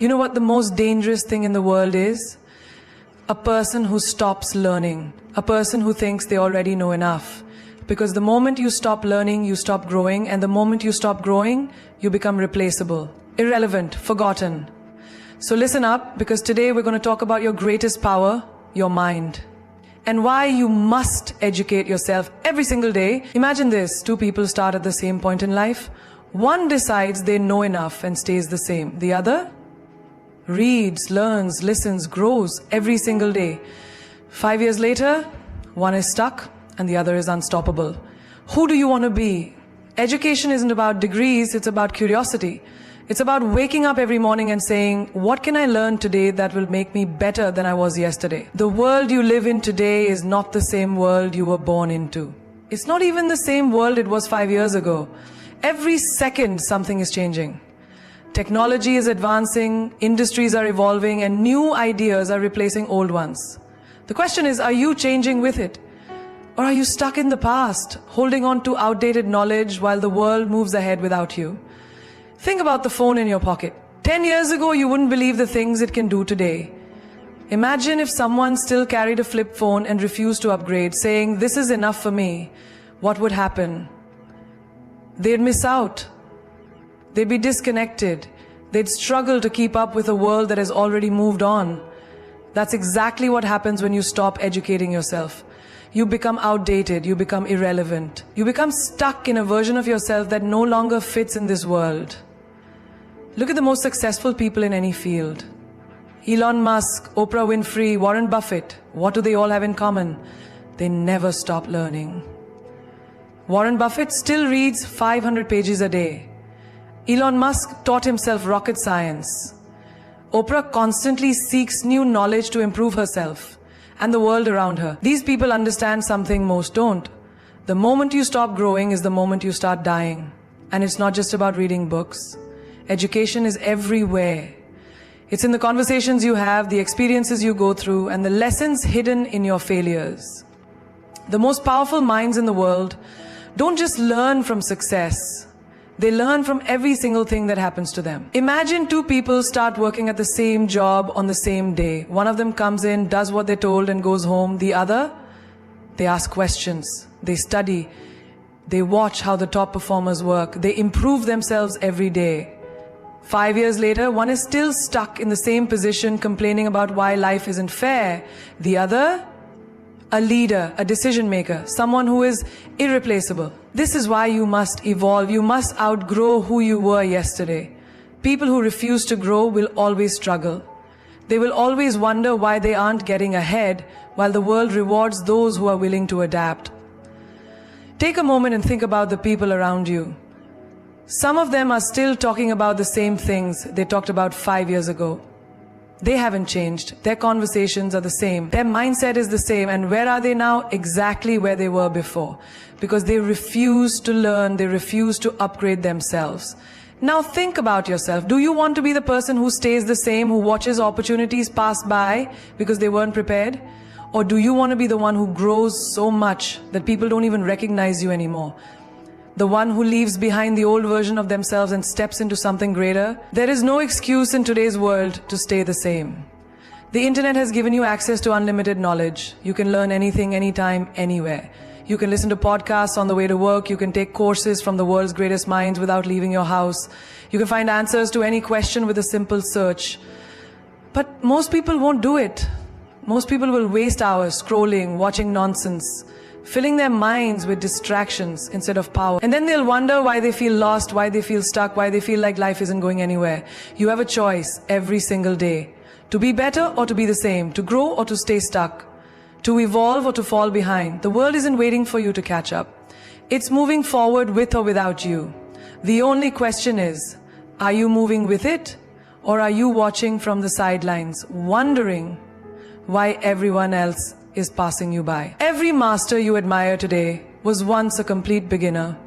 You know what the most dangerous thing in the world is? A person who stops learning. A person who thinks they already know enough. Because the moment you stop learning, you stop growing. And the moment you stop growing, you become replaceable, irrelevant, forgotten. So listen up, because today we're going to talk about your greatest power, your mind. And why you must educate yourself every single day. Imagine this, two people start at the same point in life. One decides they know enough and stays the same. The other reads, learns, listens, grows every single day. 5 years later, one is stuck and the other is unstoppable. Who do you want to be? Education isn't about degrees, it's about curiosity. It's about waking up every morning and saying, what can I learn today that will make me better than I was yesterday? The world you live in today is not the same world you were born into. It's not even the same world it was 5 years ago. Every second something is changing. Technology is advancing, industries are evolving, and new ideas are replacing old ones. The question is, are you changing with it? Or are you stuck in the past, holding on to outdated knowledge while the world moves ahead without you? Think about the phone in your pocket. 10 years ago, you wouldn't believe the things it can do today. Imagine if someone still carried a flip phone and refused to upgrade, saying, this is enough for me. What would happen? They'd miss out. They'd be disconnected. They'd struggle to keep up with a world that has already moved on. That's exactly what happens when you stop educating yourself. You become outdated, you become irrelevant. You become stuck in a version of yourself that no longer fits in this world. Look at the most successful people in any field. Elon Musk, Oprah Winfrey, Warren Buffett. What do they all have in common? They never stop learning. Warren Buffett still reads 500 pages a day. Elon Musk taught himself rocket science. Oprah constantly seeks new knowledge to improve herself and the world around her. These people understand something most don't. The moment you stop growing is the moment you start dying. And it's not just about reading books. Education is everywhere. It's in the conversations you have, the experiences you go through, and the lessons hidden in your failures. The most powerful minds in the world don't just learn from success. They learn from every single thing that happens to them. Imagine two people start working at the same job on the same day. One of them comes in, does what they're told and goes home. The other, they ask questions. They study. They watch how the top performers work. They improve themselves every day. 5 years later, one is still stuck in the same position, complaining about why life isn't fair. The other, a leader, a decision maker, someone who is irreplaceable. This is why you must evolve. You must outgrow who you were yesterday. People who refuse to grow will always struggle. They will always wonder why they aren't getting ahead, while the world rewards those who are willing to adapt. Take a moment and think about the people around you. Some of them are still talking about the same things they talked about 5 years ago. They haven't changed. Their conversations are the same. Their mindset is the same. And where are they now? Exactly where they were before. Because they refuse to learn. They refuse to upgrade themselves. Now think about yourself. Do you want to be the person who stays the same, who watches opportunities pass by because they weren't prepared? Or do you want to be the one who grows so much that people don't even recognize you anymore? The one who leaves behind the old version of themselves and steps into something greater? There is no excuse in today's world to stay the same. The internet has given you access to unlimited knowledge. You can learn anything, anytime, anywhere. You can listen to podcasts on the way to work. You can take courses from the world's greatest minds without leaving your house. You can find answers to any question with a simple search. But most people won't do it. Most people will waste hours scrolling, watching nonsense, filling their minds with distractions instead of power. And then they'll wonder why they feel lost, why they feel stuck, why they feel like life isn't going anywhere. You have a choice every single day. To be better or to be the same. To grow or to stay stuck. To evolve or to fall behind. The world isn't waiting for you to catch up. It's moving forward with or without you. The only question is, are you moving with it? Or are you watching from the sidelines, wondering why everyone else is passing you by? Every master you admire today was once a complete beginner.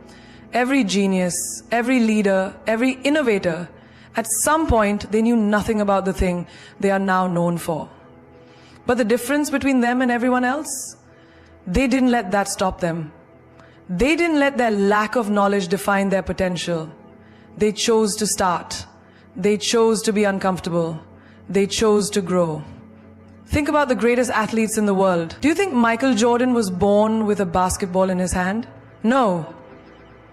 Every genius, every leader, every innovator, at some point they knew nothing about the thing they are now known for. But the difference between them and everyone else? They didn't let that stop them. They didn't let their lack of knowledge define their potential. They chose to start. They chose to be uncomfortable. They chose to grow. Think about the greatest athletes in the world. Do you think Michael Jordan was born with a basketball in his hand? No.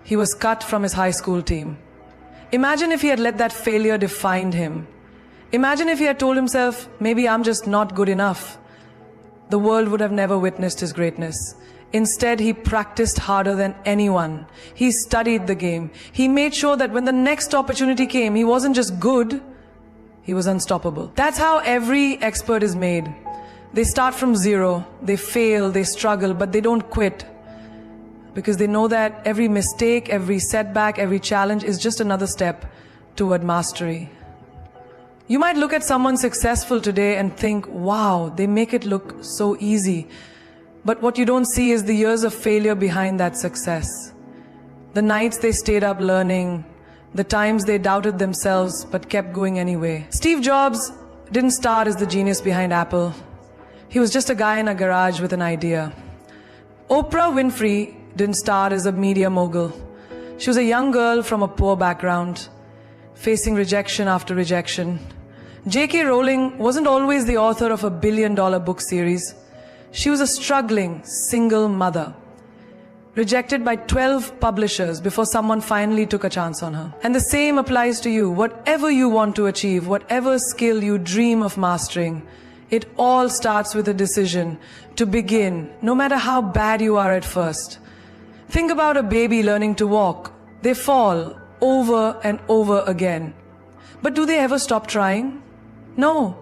He was cut from his high school team. Imagine if he had let that failure define him. Imagine if he had told himself, maybe I'm just not good enough. The world would have never witnessed his greatness. Instead, he practiced harder than anyone. He studied the game. He made sure that when the next opportunity came, he wasn't just good, he was unstoppable. That's how every expert is made. They start from zero, they fail, they struggle, but they don't quit. Because they know that every mistake, every setback, every challenge is just another step toward mastery. You might look at someone successful today and think, wow, they make it look so easy. But what you don't see is the years of failure behind that success. The nights they stayed up learning, the times they doubted themselves but kept going anyway. Steve Jobs didn't start as the genius behind Apple. He was just a guy in a garage with an idea. Oprah Winfrey didn't start as a media mogul. She was a young girl from a poor background, facing rejection after rejection. J.K. Rowling wasn't always the author of a billion-dollar book series. She was a struggling single mother, rejected by 12 publishers before someone finally took a chance on her. And the same applies to you. Whatever you want to achieve, whatever skill you dream of mastering, it all starts with a decision to begin, no matter how bad you are at first. Think about a baby learning to walk. They fall over and over again. But do they ever stop trying? No.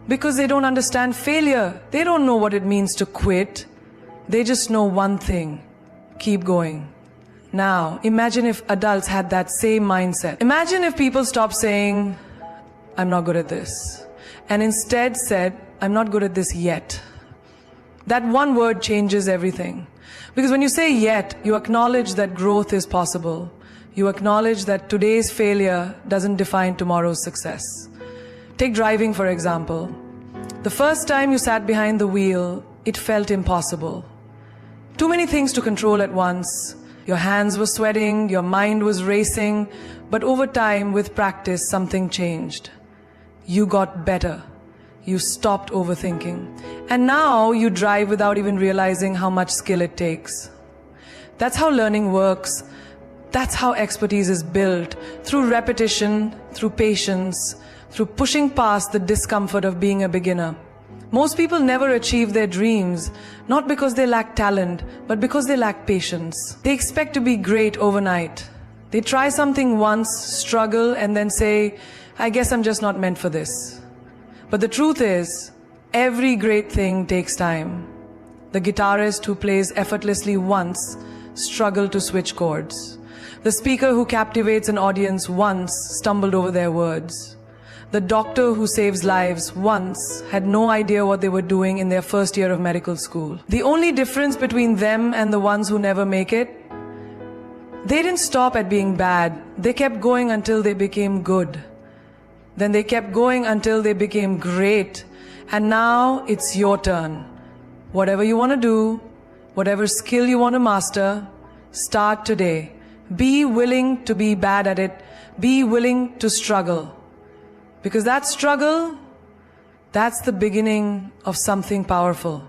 Because they don't understand failure. They don't know what it means to quit. They just know one thing: keep going. Now, imagine if adults had that same mindset. Imagine if people stopped saying, I'm not good at this, and instead said, I'm not good at this yet. That one word changes everything. Because when you say yet, you acknowledge that growth is possible. You acknowledge that today's failure doesn't define tomorrow's success. Take driving, for example. The first time you sat behind the wheel, it felt impossible. Too many things to control at once. Your hands were sweating, your mind was racing, but over time, with practice, something changed. You got better. You stopped overthinking. And now you drive without even realizing how much skill it takes. That's how learning works. That's how expertise is built, through repetition, through patience, through pushing past the discomfort of being a beginner. Most people never achieve their dreams, not because they lack talent, but because they lack patience. They expect to be great overnight. They try something once, struggle, and then say, I guess I'm just not meant for this. But the truth is, every great thing takes time. The guitarist who plays effortlessly once struggled to switch chords. The speaker who captivates an audience once stumbled over their words. The doctor who saves lives once had no idea what they were doing in their first year of medical school. The only difference between them and the ones who never make it, they didn't stop at being bad. They kept going until they became good. Then they kept going until they became great. And now it's your turn. Whatever you want to do, whatever skill you want to master, start today. Be willing to be bad at it. Be willing to struggle. Because that struggle, that's the beginning of something powerful.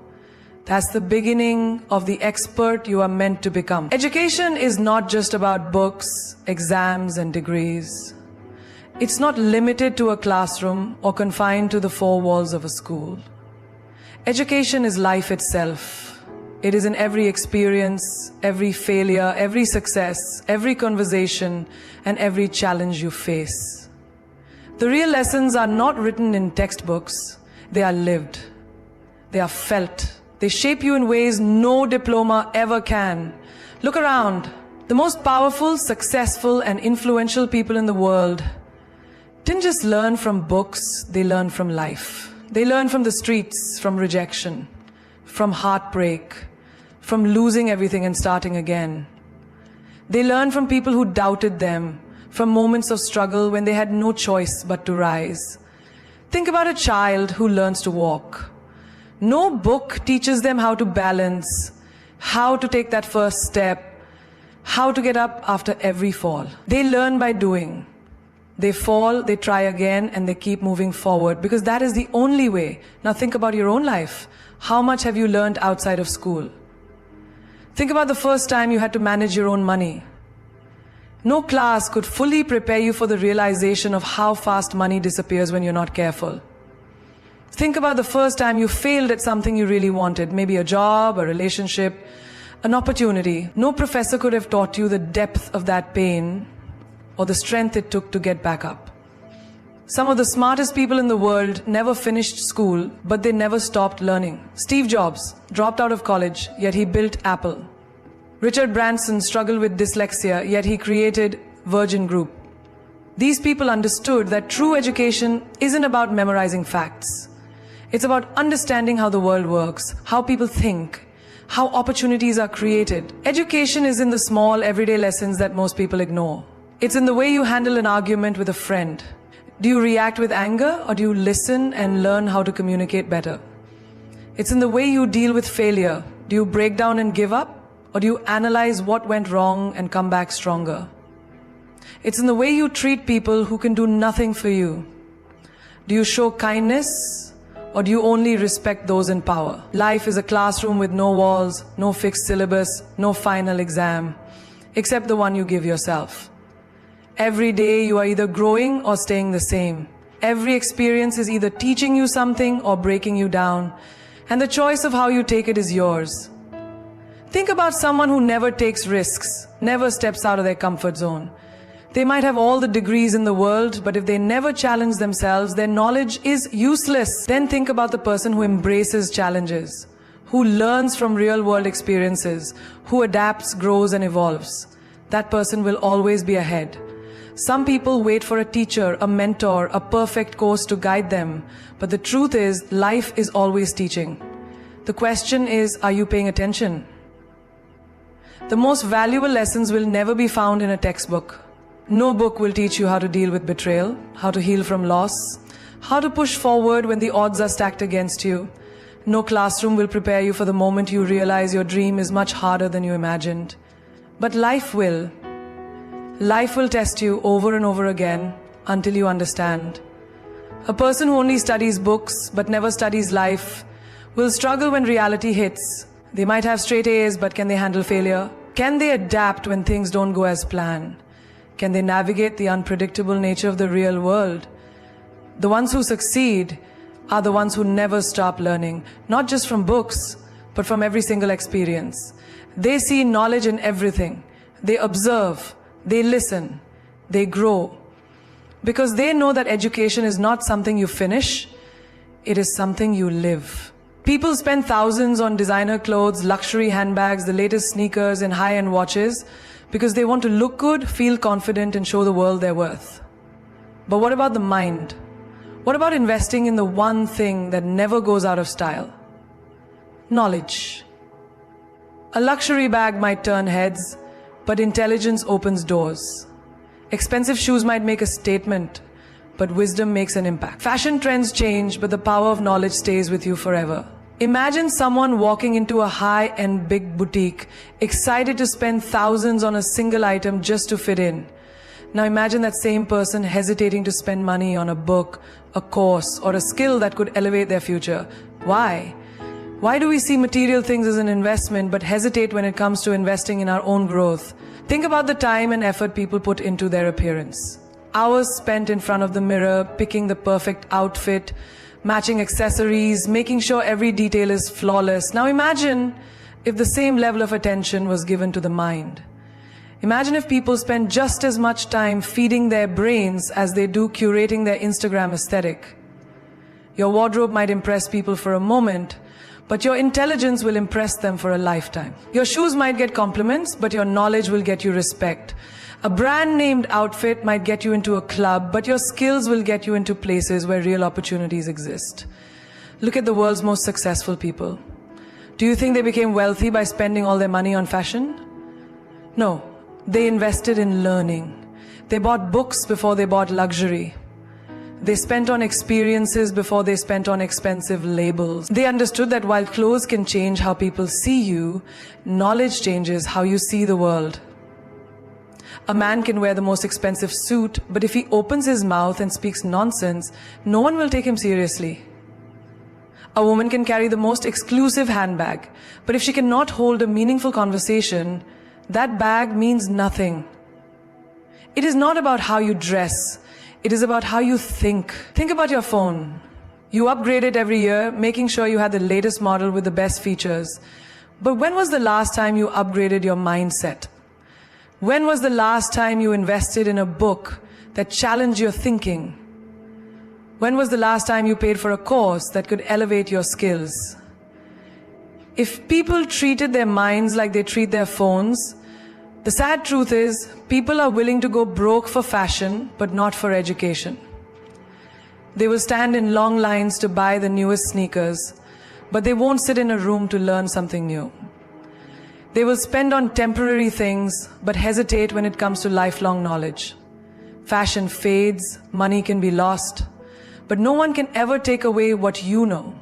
That's the beginning of the expert you are meant to become. Education is not just about books, exams, and degrees. It's not limited to a classroom or confined to the four walls of a school. Education is life itself. It is in every experience, every failure, every success, every conversation, and every challenge you face. The real lessons are not written in textbooks. They are lived. They are felt. They shape you in ways no diploma ever can. Look around. The most powerful, successful, and influential people in the world didn't just learn from books, they learned from life. They learned from the streets, from rejection, from heartbreak, from losing everything and starting again. They learned from people who doubted them, from moments of struggle when they had no choice but to rise. Think about a child who learns to walk. No book teaches them how to balance, how to take that first step, how to get up after every fall. They learn by doing. They fall, they try again, and they keep moving forward because that is the only way. Now think about your own life. How much have you learned outside of school? Think about the first time you had to manage your own money. No class could fully prepare you for the realization of how fast money disappears when you're not careful. Think about the first time you failed at something you really wanted, maybe a job, a relationship, an opportunity. No professor could have taught you the depth of that pain or the strength it took to get back up. Some of the smartest people in the world never finished school, but they never stopped learning. Steve Jobs dropped out of college, yet he built Apple. Richard Branson struggled with dyslexia, yet he created Virgin Group. These people understood that true education isn't about memorizing facts. It's about understanding how the world works, how people think, how opportunities are created. Education is in the small, everyday lessons that most people ignore. It's in the way you handle an argument with a friend. Do you react with anger, or do you listen and learn how to communicate better? It's in the way you deal with failure. Do you break down and give up, or do you analyze what went wrong and come back stronger? It's in the way you treat people who can do nothing for you. Do you show kindness, or do you only respect those in power? Life is a classroom with no walls, no fixed syllabus, no final exam, except the one you give yourself. Every day you are either growing or staying the same. Every experience is either teaching you something or breaking you down, and the choice of how you take it is yours. Think about someone who never takes risks, never steps out of their comfort zone. They might have all the degrees in the world, but if they never challenge themselves, their knowledge is useless. Then think about the person who embraces challenges, who learns from real-world experiences, who adapts, grows, and evolves. That person will always be ahead. Some people wait for a teacher, a mentor, a perfect course to guide them, but the truth is, life is always teaching. The question is, are you paying attention? The most valuable lessons will never be found in a textbook. No book will teach you how to deal with betrayal, how to heal from loss, how to push forward when the odds are stacked against you. No classroom will prepare you for the moment you realize your dream is much harder than you imagined. But life will. Life will test you over and over again until you understand. A person who only studies books but never studies life will struggle when reality hits. They might have straight A's, but can they handle failure? Can they adapt when things don't go as planned? Can they navigate the unpredictable nature of the real world? The ones who succeed are the ones who never stop learning, not just from books, but from every single experience. They see knowledge in everything. They observe. They listen, they grow, because they know that education is not something you finish, it is something you live. People spend thousands on designer clothes, luxury handbags, the latest sneakers, and high-end watches because they want to look good, feel confident, and show the world their worth. But what about the mind? What about investing in the one thing that never goes out of style? Knowledge. A luxury bag might turn heads, but intelligence opens doors. Expensive shoes might make a statement, but wisdom makes an impact. Fashion trends change, but the power of knowledge stays with you forever. Imagine someone walking into a high-end big boutique, excited to spend thousands on a single item just to fit in. Now imagine that same person hesitating to spend money on a book, a course, or a skill that could elevate their future. Why? Why do we see material things as an investment but hesitate when it comes to investing in our own growth? Think about the time and effort people put into their appearance. Hours spent in front of the mirror, picking the perfect outfit, matching accessories, making sure every detail is flawless. Now imagine if the same level of attention was given to the mind. Imagine if people spend just as much time feeding their brains as they do curating their Instagram aesthetic. Your wardrobe might impress people for a moment, but your intelligence will impress them for a lifetime. Your shoes might get compliments, but your knowledge will get you respect. A brand-named outfit might get you into a club, but your skills will get you into places where real opportunities exist. Look at the world's most successful people. Do you think they became wealthy by spending all their money on fashion? No, they invested in learning. They bought books before they bought luxury. They spent on experiences before they spent on expensive labels. They understood that while clothes can change how people see you, knowledge changes how you see the world. A man can wear the most expensive suit, but if he opens his mouth and speaks nonsense, no one will take him seriously. A woman can carry the most exclusive handbag, but if she cannot hold a meaningful conversation, that bag means nothing. It is not about how you dress, it is about how you think. Think about your phone. You upgrade it every year, making sure you have the latest model with the best features. But when was the last time you upgraded your mindset? When was the last time you invested in a book that challenged your thinking? When was the last time you paid for a course that could elevate your skills? If people treated their minds like they treat their phones, the sad truth is, people are willing to go broke for fashion, but not for education. They will stand in long lines to buy the newest sneakers, but they won't sit in a room to learn something new. They will spend on temporary things, but hesitate when it comes to lifelong knowledge. Fashion fades, money can be lost, but no one can ever take away what you know.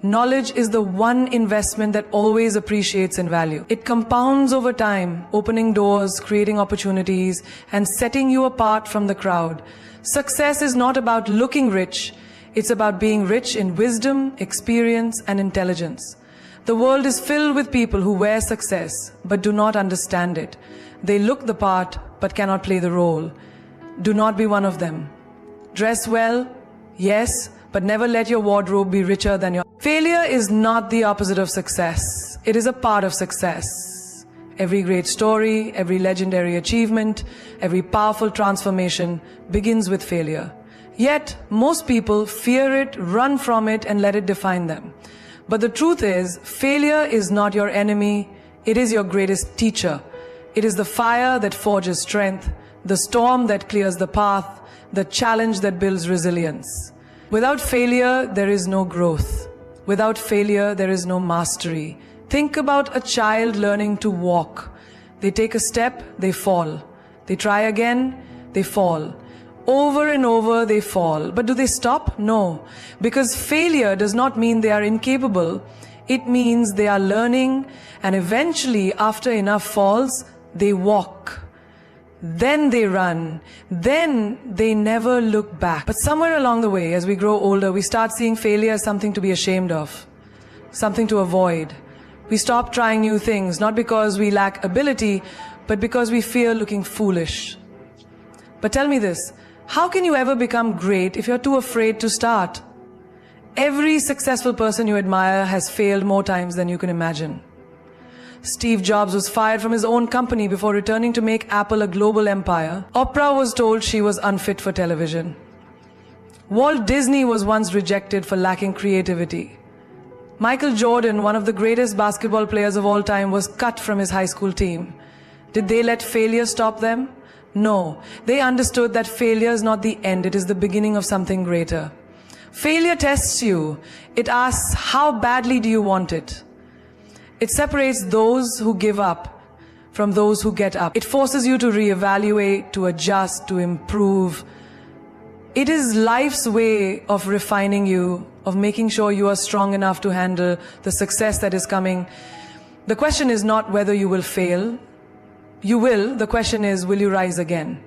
Knowledge is the one investment that always appreciates in value. It compounds over time, opening doors, creating opportunities, and setting you apart from the crowd. Success is not about looking rich, it's about being rich in wisdom, experience, and intelligence. The world is filled with people who wear success, but do not understand it. They look the part, but cannot play the role. Do not be one of them. Dress well, yes, but never let your wardrobe be richer than your... Failure is not the opposite of success. It is a part of success. Every great story, every legendary achievement, every powerful transformation begins with failure. Yet, most people fear it, run from it, and let it define them. But the truth is, failure is not your enemy, it is your greatest teacher. It is the fire that forges strength, the storm that clears the path, the challenge that builds resilience. Without failure, there is no growth. Without failure, there is no mastery. Think about a child learning to walk. They take a step, they fall. They try again, they fall. Over and over they fall. But do they stop? No. Because failure does not mean they are incapable. It means they are learning, and eventually, after enough falls, they walk. Then they run. Then they never look back. But somewhere along the way, as we grow older, we start seeing failure as something to be ashamed of, something to avoid. We stop trying new things, not because we lack ability, but because we fear looking foolish. But tell me this, how can you ever become great if you're too afraid to start? Every successful person you admire has failed more times than you can imagine. Steve Jobs was fired from his own company before returning to make Apple a global empire. Oprah was told she was unfit for television. Walt Disney was once rejected for lacking creativity. Michael Jordan, one of the greatest basketball players of all time, was cut from his high school team. Did they let failure stop them? No, they understood that failure is not the end, it is the beginning of something greater. Failure tests you. It asks, how badly do you want it? It separates those who give up from those who get up. It forces you to reevaluate, to adjust, to improve. It is life's way of refining you, of making sure you are strong enough to handle the success that is coming. The question is not whether you will fail. You will. The question is, will you rise again?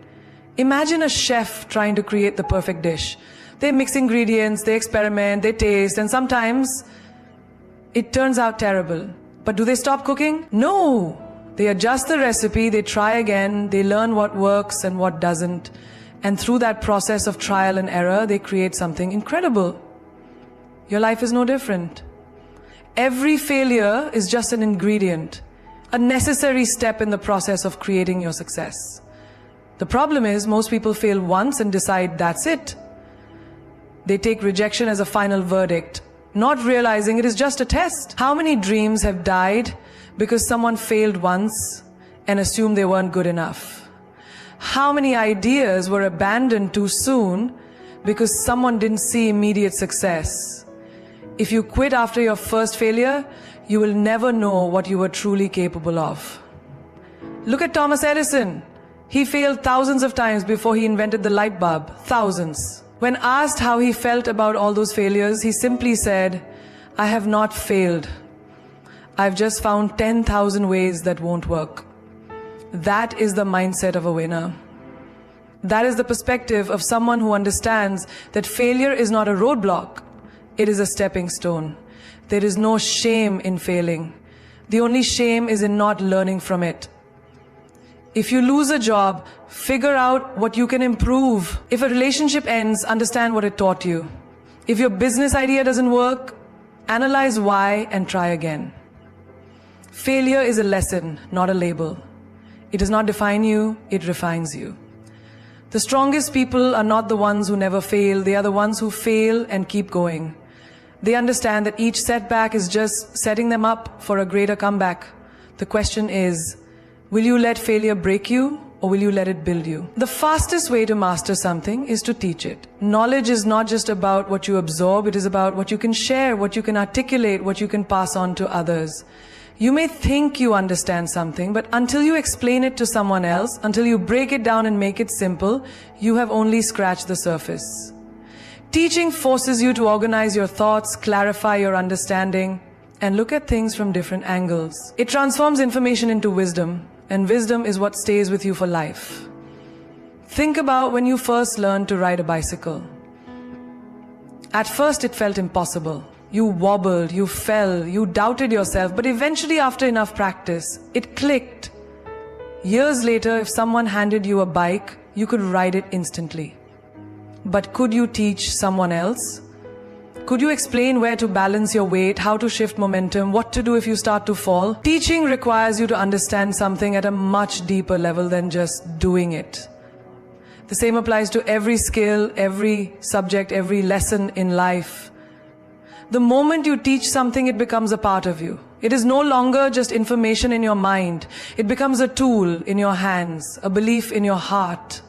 Imagine a chef trying to create the perfect dish. They mix ingredients, they experiment, they taste, and sometimes it turns out terrible. But do they stop cooking? No. They adjust the recipe, they try again, they learn what works and what doesn't. And through that process of trial and error, they create something incredible. Your life is no different. Every failure is just an ingredient, a necessary step in the process of creating your success. The problem is, most people fail once and decide that's it. They take rejection as a final verdict, not realizing it is just a test. How many dreams have died because someone failed once and assumed they weren't good enough? How many ideas were abandoned too soon because someone didn't see immediate success? If you quit after your first failure, you will never know what you were truly capable of. Look at Thomas Edison. He failed thousands of times before he invented the light bulb. Thousands. When asked how he felt about all those failures, he simply said, "I have not failed. I've just found 10,000 ways that won't work." That is the mindset of a winner. That is the perspective of someone who understands that failure is not a roadblock. It is a stepping stone. There is no shame in failing. The only shame is in not learning from it. If you lose a job, figure out what you can improve. If a relationship ends, understand what it taught you. If your business idea doesn't work, analyze why and try again. Failure is a lesson, not a label. It does not define you, it refines you. The strongest people are not the ones who never fail, they are the ones who fail and keep going. They understand that each setback is just setting them up for a greater comeback. The question is, will you let failure break you or will you let it build you? The fastest way to master something is to teach it. Knowledge is not just about what you absorb, it is about what you can share, what you can articulate, what you can pass on to others. You may think you understand something, but until you explain it to someone else, until you break it down and make it simple, you have only scratched the surface. Teaching forces you to organize your thoughts, clarify your understanding, and look at things from different angles. It transforms information into wisdom, and wisdom is what stays with you for life. Think about when you first learned to ride a bicycle. At first it felt impossible. You wobbled, you fell, you doubted yourself, but eventually after enough practice, it clicked. Years later, if someone handed you a bike, you could ride it instantly. But could you teach someone else? Could you explain where to balance your weight, how to shift momentum, what to do if you start to fall? Teaching requires you to understand something at a much deeper level than just doing it. The same applies to every skill, every subject, every lesson in life. The moment you teach something, it becomes a part of you. It is no longer just information in your mind. It becomes a tool in your hands, a belief in your heart,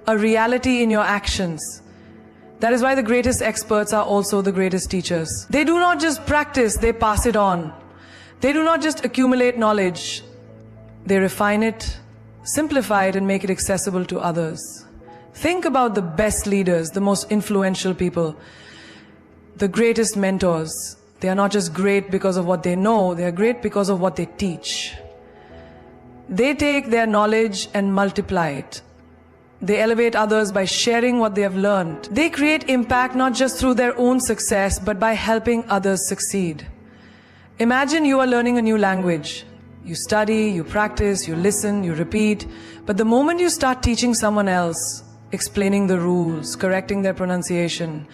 a reality in your actions. That is why the greatest experts are also the greatest teachers. They do not just practice, they pass it on. They do not just accumulate knowledge. They refine it, simplify it, and make it accessible to others. Think about the best leaders, the most influential people, the greatest mentors. They are not just great because of what they know, they are great because of what they teach. They take their knowledge and multiply it. They elevate others by sharing what they have learned. They create impact not just through their own success, but by helping others succeed. Imagine you are learning a new language. You study, you practice, you listen, you repeat. But the moment you start teaching someone else, explaining the rules, correcting their pronunciation,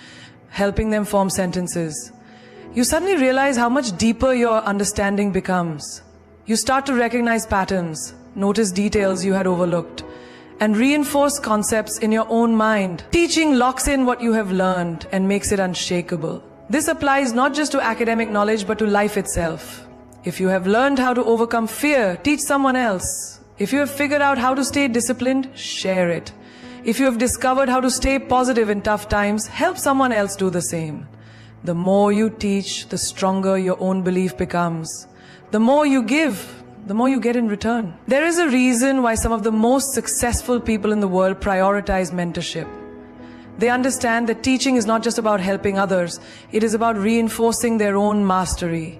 helping them form sentences, you suddenly realize how much deeper your understanding becomes. You start to recognize patterns, notice details you had overlooked, and reinforce concepts in your own mind. Teaching locks in what you have learned and makes it unshakable. This applies not just to academic knowledge but to life itself. If you have learned how to overcome fear, teach someone else. If you have figured out how to stay disciplined, share it. If you have discovered how to stay positive in tough times, help someone else do the same. The more you teach, the stronger your own belief becomes. The more you give, the more you get in return. There is a reason why some of the most successful people in the world prioritize mentorship. They understand that teaching is not just about helping others, it is about reinforcing their own mastery.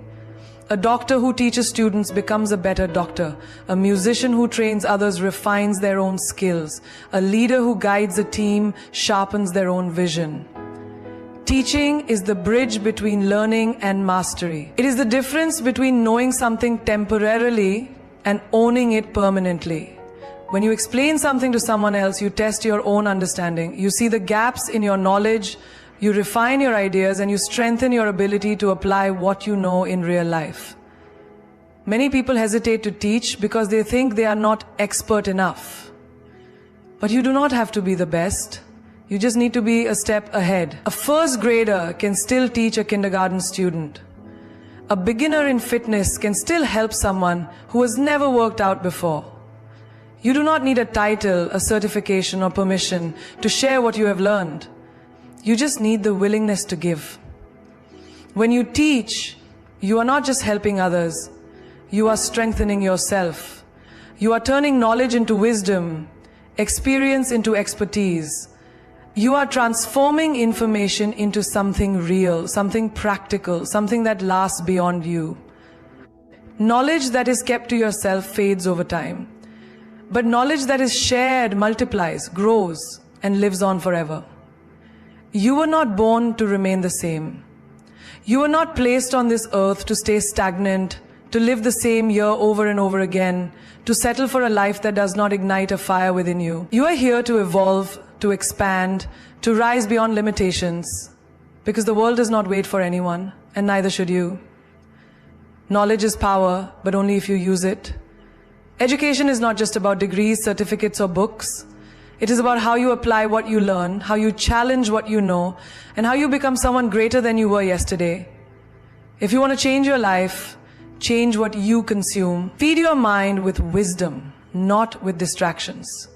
A doctor who teaches students becomes a better doctor. A musician who trains others refines their own skills. A leader who guides a team sharpens their own vision. Teaching is the bridge between learning and mastery. It is the difference between knowing something temporarily and owning it permanently. When you explain something to someone else, you test your own understanding. You see the gaps in your knowledge, you refine your ideas, and you strengthen your ability to apply what you know in real life. Many people hesitate to teach because they think they are not expert enough. But you do not have to be the best. You just need to be a step ahead. A first grader can still teach a kindergarten student. A beginner in fitness can still help someone who has never worked out before. You do not need a title, a certification, or permission to share what you have learned. You just need the willingness to give. When you teach, you are not just helping others, you are strengthening yourself. You are turning knowledge into wisdom, experience into expertise. You are transforming information into something real, something practical, something that lasts beyond you. Knowledge that is kept to yourself fades over time. But knowledge that is shared multiplies, grows, and lives on forever. You were not born to remain the same. You were not placed on this earth to stay stagnant, to live the same year over and over again, to settle for a life that does not ignite a fire within you. You are here to evolve, to expand, to rise beyond limitations, because the world does not wait for anyone, and neither should you. Knowledge is power, but only if you use it. Education is not just about degrees, certificates, or books. It is about how you apply what you learn, how you challenge what you know, and how you become someone greater than you were yesterday. If you want to change your life, change what you consume. Feed your mind with wisdom, not with distractions.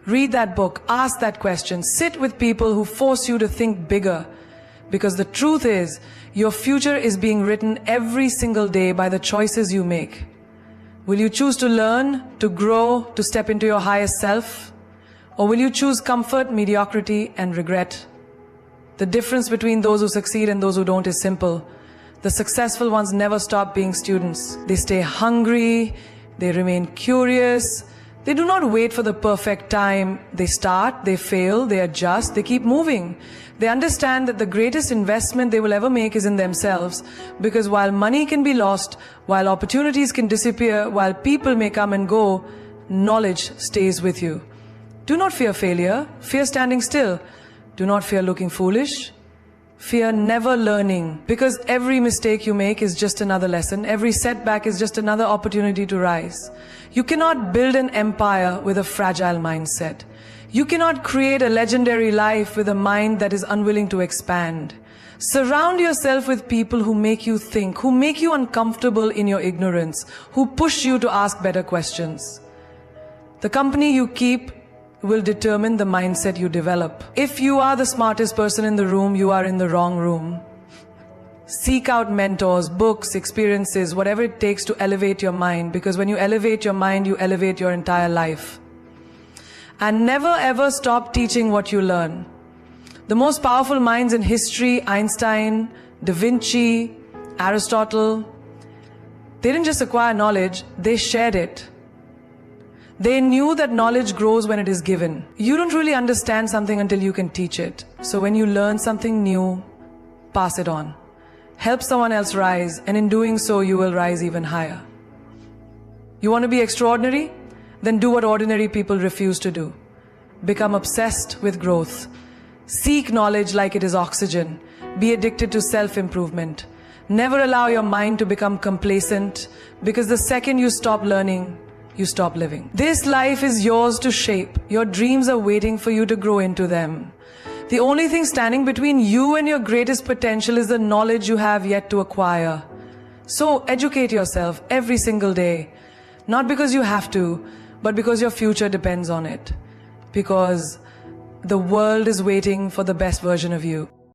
Read that book, ask that question, sit with people who force you to think bigger. Because the truth is, your future is being written every single day by the choices you make. Will you choose to learn, to grow, to step into your highest self? Or will you choose comfort, mediocrity, and regret? The difference between those who succeed and those who don't is simple. The successful ones never stop being students. They stay hungry, they remain curious, they do not wait for the perfect time. They start, they fail, they adjust, they keep moving. They understand that the greatest investment they will ever make is in themselves, because while money can be lost, while opportunities can disappear, while people may come and go, knowledge stays with you. Do not fear failure, fear standing still. Do not fear looking foolish. Fear never learning, because every mistake you make is just another lesson. Every setback is just another opportunity to rise. You cannot build an empire with a fragile mindset. You cannot create a legendary life with a mind that is unwilling to expand. Surround yourself with people who make you think, who make you uncomfortable in your ignorance, who push you to ask better questions. The company you keep will determine the mindset you develop. If you are the smartest person in the room, you are in the wrong room. Seek out mentors, books, experiences, whatever it takes to elevate your mind, because when you elevate your mind, you elevate your entire life. And never ever stop teaching what you learn. The most powerful minds in history, Einstein, Da Vinci, Aristotle, they didn't just acquire knowledge, they shared it. They knew that knowledge grows when it is given. You don't really understand something until you can teach it. So when you learn something new, pass it on. Help someone else rise, and in doing so, you will rise even higher. You want to be extraordinary? Then do what ordinary people refuse to do. Become obsessed with growth. Seek knowledge like it is oxygen. Be addicted to self-improvement. Never allow your mind to become complacent, because the second you stop learning, you stop living. This life is yours to shape. Your dreams are waiting for you to grow into them. The only thing standing between you and your greatest potential is the knowledge you have yet to acquire. So educate yourself every single day. Not because you have to, but because your future depends on it. Because the world is waiting for the best version of you.